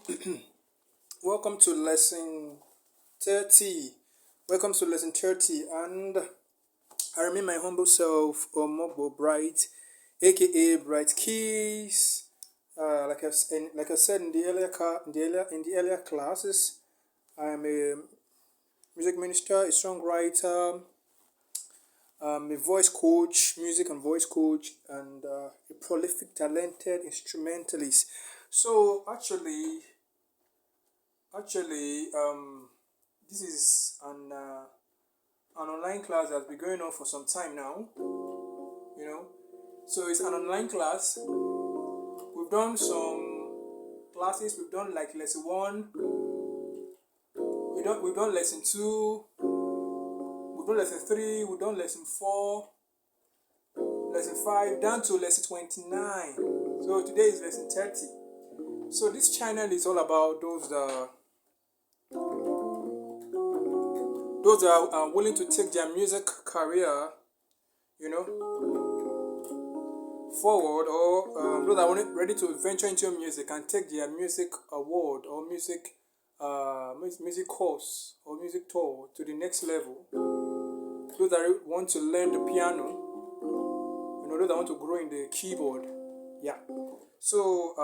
Hello, welcome to lesson 30. Welcome to lesson 30, and I remain my humble self, Omogbo Bright, aka Bright Keys. Like I said in the earlier classes, I am a music minister, a songwriter, a voice coach, music and voice coach, and a prolific, talented instrumentalist. So this is an online class that's been going on for some time now. So it's an online class. We've done some classes. We've done like lesson 1. We've done lesson 2. We've done lesson 3. We've done lesson 4. Lesson 5 down to lesson 29. So today is lesson 30. So this channel is all about those that are willing to take their music career, forward, or those that are ready to venture into music and take their music award or music course or music tour to the next level. Those that want to learn the piano, those that want to grow in the keyboard. Yeah. So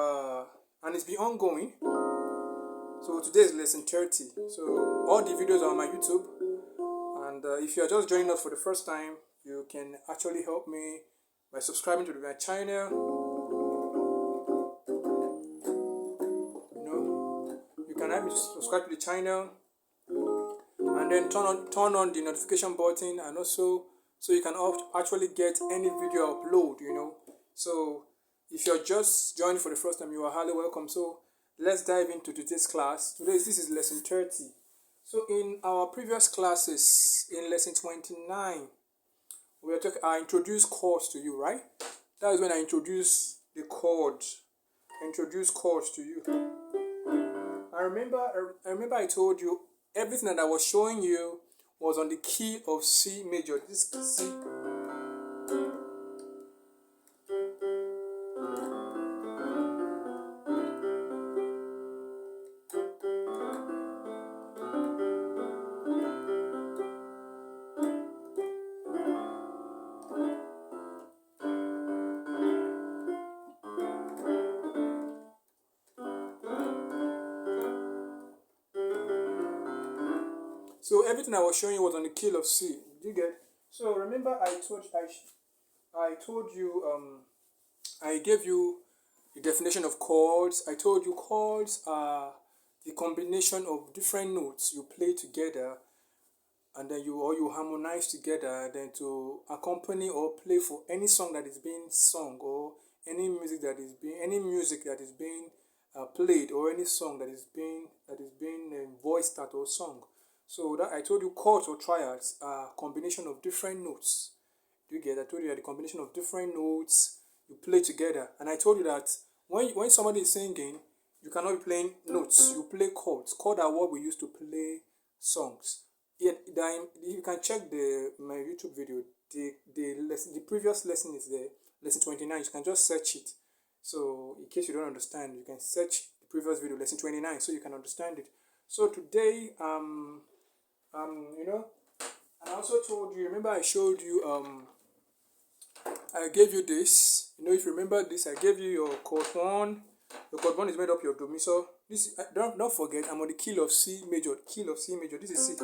and it's been ongoing. So today is lesson 30. So all the videos are on my YouTube. And if you are just joining us for the first time, you can actually help me by subscribing to my channel. You can help me subscribe to the channel, and then turn on the notification button, and also so you can actually get any video upload. So if you're just joining for the first time, you are highly welcome. So let's dive into today's class. This is lesson 30. So in our previous classes, in lesson 29, I introduced chords to you, right? That is when I introduced the chords. Introduced chords to you. I remember I told you everything that I was showing you was on the key of C major. This C. So everything I was showing you was on the key of C. Did you get? So remember I told you I gave you the definition of chords. I told you chords are the combination of different notes you play together, and then you harmonize together, then to accompany or play for any song that is being sung, or any music that is being played, or any song that is being voiced at or sung. So that I told you chords or triads are a combination of different notes. Do you get? I told you that the combination of different notes you play together, and I told you that when somebody is singing, you cannot be playing notes. You play chords. Chords are what we use to play songs. Yet, you can check my YouTube video. The previous lesson is there, lesson 29. You can just search it. So in case you don't understand, you can search the previous video, lesson 29, so you can understand it. So today, and I also told you. Remember, I showed you. I gave you this. If you remember this, I gave you your chord 1. The chord 1 is made up of do mi so. This don't forget. I'm on the key of C major. Key of C major. This is C.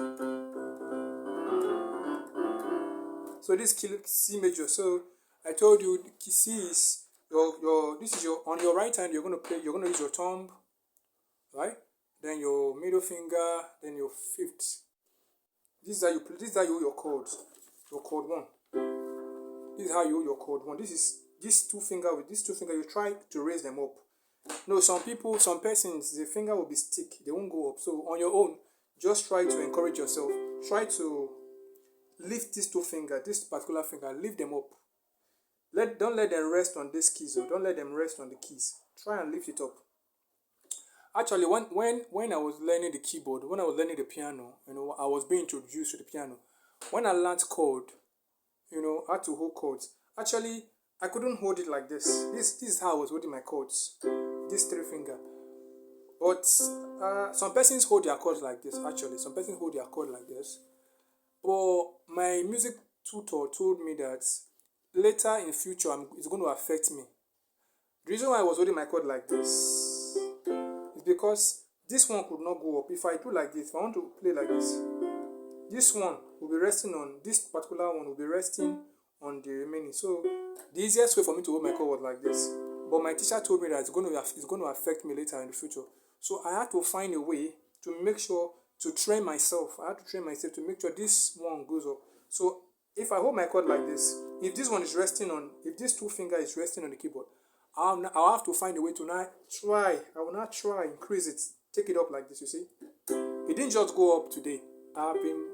So this key of C major. So I told you the key C is your. This is your on your right hand. You're gonna play. You're gonna use your thumb, right? Then your middle finger. Then your fifth. This is how you your chords. Your chord 1. This is how you your chord 1. This is these two fingers. With these two fingers, you try to raise them up. No, some persons, the finger will be stick. They won't go up. So on your own, just try to encourage yourself. Try to lift these two fingers, this particular finger, lift them up. Don't let them rest on these keys. Or don't let them rest on the keys. Try and lift it up. Actually, when I was learning the keyboard, when I was learning the piano, I was being introduced to the piano. When I learned chord, how to hold chords. Actually, I couldn't hold it like this. This is how I was holding my chords. This 3 finger. But some persons hold their chords like this. Actually, some persons hold their chord like this. But my music tutor told me that later in future it's going to affect me. The reason why I was holding my chord like this is because this one could not go up. If I do like this, if I want to play like this one will be resting on, this particular one will be resting on the remaining. So the easiest way for me to hold my chord was like this. But my teacher told me that it's going to affect me later in the future. So I had to find a way to make sure, to train myself. I had to train myself to make sure this one goes up. So if I hold my chord like this, if this one is resting on, if this two finger is resting on the keyboard, I'll have to find a way to now try. I will not try increase it, take it up like this. You see, it didn't just go up today. I've been,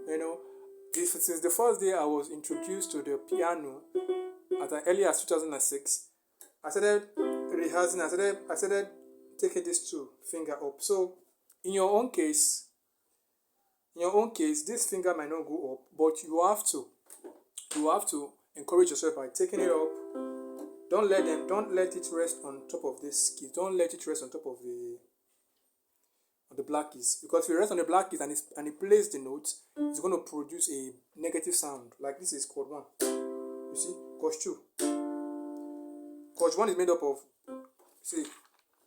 since the first day I was introduced to the piano as early as 2006. I started rehearsing. I started taking this two finger up. So in your own case, this finger might not go up, but you have to encourage yourself by taking it up. Don't let it rest on top of this key. Don't let it rest on top of the black keys, because if you rest on the black keys and it plays the notes, it's going to produce a negative sound. Like this is chord 1. You see, chord 2. Chord 1 is made up of, see,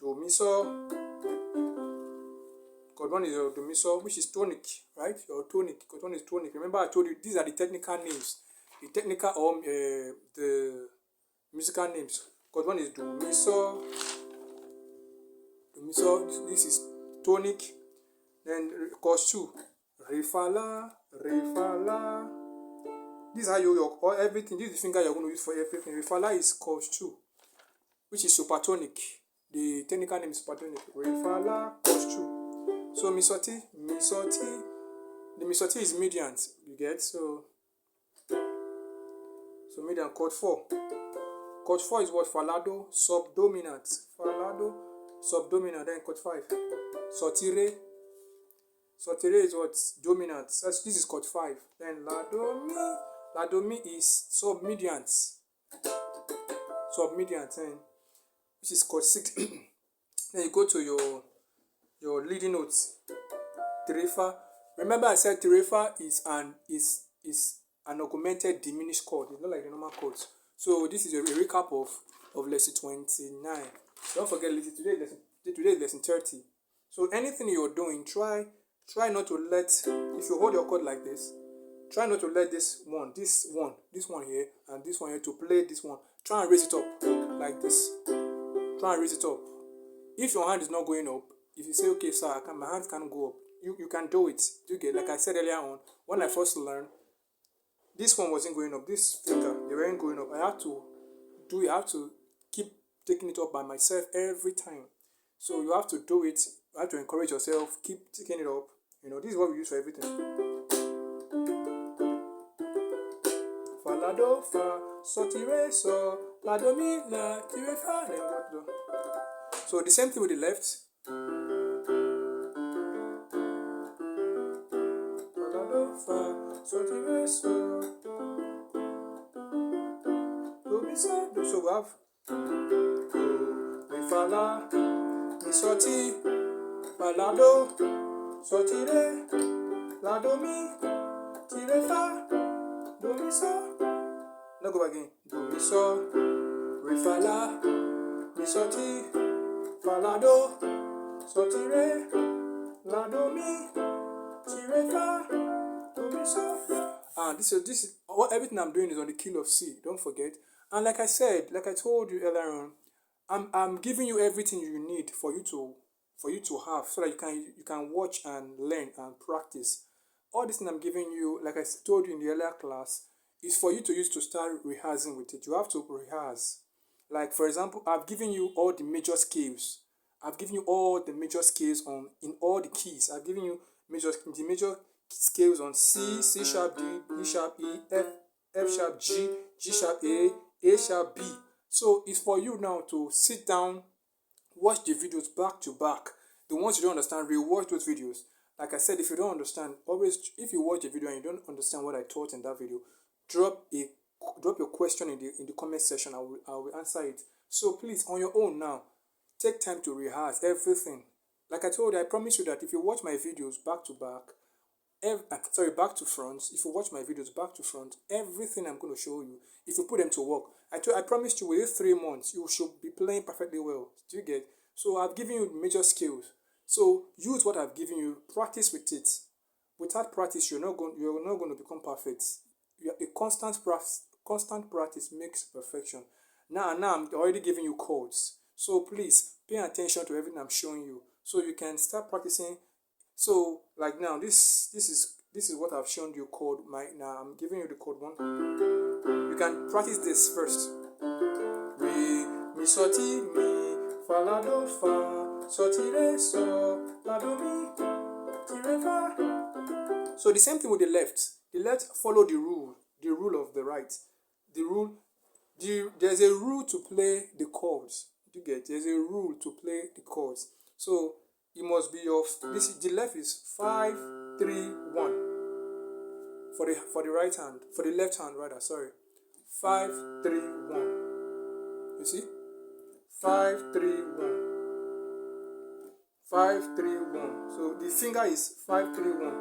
do, mi, so. Chord 1 is your do, mi, so, which is tonic, right? Your tonic. Chord 1 is tonic. Remember, I told you these are the technical names, the technical or the musical names. Chord 1 is do, mi, so. Do, mi, so. This is tonic. Then chord 2, re, fa, la, re, fa, la. This is how you or everything. This is the finger you're going to use for everything. Re, fa, la is chord 2, which is supertonic. The technical name is supertonic. Re, fa, la, chord 2. So mi, so, ti. The mi, so, ti is mediant. You get so mediant. Chord 4. Chord 4 is what? Falado, subdominant. Falado, subdominant. Then chord 5. Sotire. Sotire is what? Dominant. So this is chord 5. Then la, do, mi. La, do, mi is submediant. Submediant. Which is chord 6. Then you go to your leading notes. Terefa. Remember I said terefa is an augmented diminished chord. It's not like the normal chords. So this is a recap of lesson 29. Don't forget, today is lesson 30. So anything you're doing, try not to let, if you hold your chord like this, try not to let this one here, and this one here to play this one. Try and raise it up like this. Try and raise it up. If your hand is not going up, if you say, okay, sir, my hands can't go up, you can do it. You get, like I said earlier on, when I first learned, this one wasn't going up. This finger, they weren't going up. I have to keep taking it up by myself every time. So you have to do it. You have to encourage yourself. Keep taking it up. This is what we use for everything. Fa, la, do, fa, so, ti, re, so, la, do, mi, la, ti, re, fa, then do. So the same thing with the left. Fa, la, do, fa, so, ti, re, so, do, mi, so, do. So we have do, mi, fa, la, mi, so, ti, fa, la, do, so, ti, re, la, do, mi, ti, re, fa, do, mi, so. Now go back again. Do, mi, so, re, fa, la, mi, so, ti, fa, la, do, so, ti, re, la, do, mi, ti, re, fa, do, mi, so. This is what everything I'm doing is on the key of C. Don't forget. And like I told you earlier on, I'm giving you everything you need for you to have, so that you can watch and learn and practice. All this thing I'm giving you, like I told you in the earlier class, is for you to use to start rehearsing with it. You have to rehearse. Like, for example, I've given you all the major scales. I've given you all the major scales in all the keys. I've given you the major scales on C, C sharp, D, D sharp, E, F sharp, G, G sharp, A sharp, B. So it's for you now to sit down, watch the videos back to back. The ones you don't understand, rewatch those videos. Like I said, if you don't understand, if you watch the video and you don't understand what I taught in that video, drop your question in the comment section. I will answer it. So please, on your own now, take time to rehearse everything. Like I told you, I promise you that if you watch my videos back to back, back to front, if you watch my videos back to front, everything I'm going to show you, if you put them to work, I promised you within 3 months you should be playing perfectly well. Do you get? So I've given you major skills. So use what I've given you, practice with it. Without practice, you're not going to become perfect. A constant practice makes perfection. Now I'm already giving you chords. So please pay attention to everything I'm showing you, so you can start practicing. So like now, this is what I've shown you chord. Now I'm giving you the chord one. You can practice this first. Re, mi, so, ti, mi, fa, la, do, fa, so, ti, re, so, la, do, mi, ti, re, fa. So the same thing with the left. The left follow the rule of the right. There's a rule to play the chords. You get? There's a rule to play the chords. So it must be the left is 5 3 1 for the right hand, for the left hand rather, sorry. 5 3 1. You see? 5 3 1. 5 3 1. So the finger is 5 3 1.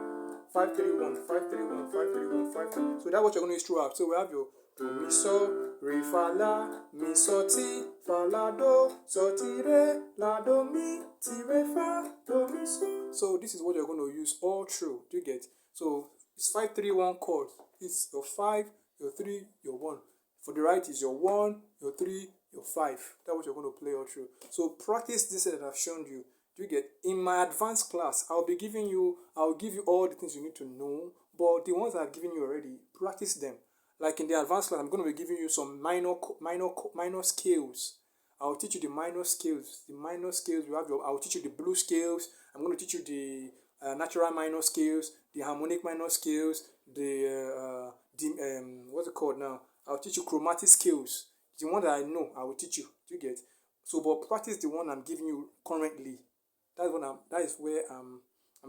5 3 1. 5 3 1. 5 3 1. 5 3. So that's what you're going to use throughout. So we have your do, mi, so, re, fa, la, mi, so, ti, fa, la, do, so, ti, re, la, do, mi, ti, re, fa, do, mi, so. So this is what you're going to use all through. Do you get? So it's 5 3 1 chord. It's your 5, your 3, your 1. For the right is your 1, your 3, your 5. That's what you're going to play all through. So practice this that I've shown you. Do you get? In my advanced class, I'll give you all the things you need to know. But the ones I've given you already, practice them. Like in the advanced class, I'm going to be giving you some minor scales. I'll teach you the minor scales. The minor scales I'll teach you the blues scales. I'm going to teach you the natural minor scales, the harmonic minor scales, what's it called now? I'll teach you chromatic scales. The one that I know, I will teach you. Do you get? So, but practice the one I'm giving you currently. That is where I'm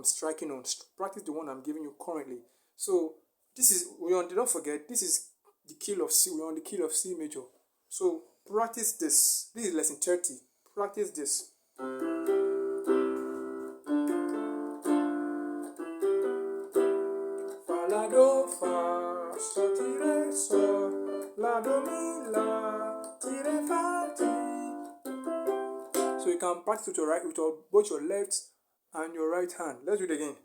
striking on. Practice the one I'm giving you currently. So don't forget, this is the key of C. We're on the key of C major. So practice this. This is lesson 30. Practice this. Fa, la, do, fa, so, ti, re, so, la, do, mi, la, ti, re, fa, ti. So you can practice with both your left and your right hand. Let's do it again.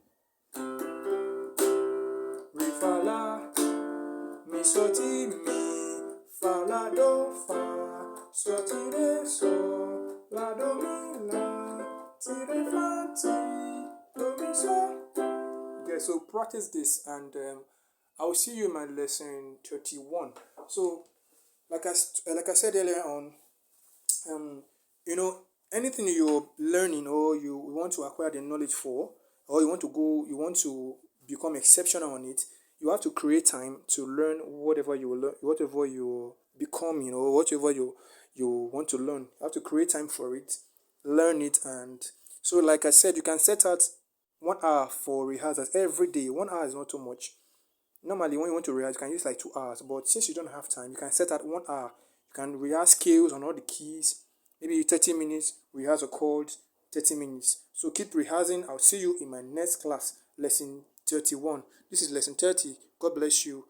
Re, fa, la, mi, so, ti, mi, fa, la, do, fa, so, ti, re, so, la, do, mi, la, ti, re, fa, ti, do, mi, so. Okay, so practice this, and I'll see you in my lesson 31. So, like I said earlier on, anything you're learning or you want to acquire the knowledge for, or you want to become exceptional on it, you have to create time to learn whatever you're becoming, or whatever you want to learn. You have to create time for it, learn it. And so, like I said, you can set out 1 hour for rehearsals every day. 1 hour is not too much. Normally, when you want to rehearse, you can use like 2 hours. But since you don't have time, you can set out 1 hour. You can rehearse scales on all the keys. Maybe 30 minutes, rehearse a chord, 30 minutes. So keep rehearsing. I'll see you in my next class, lesson 31. This is lesson 30. God bless you.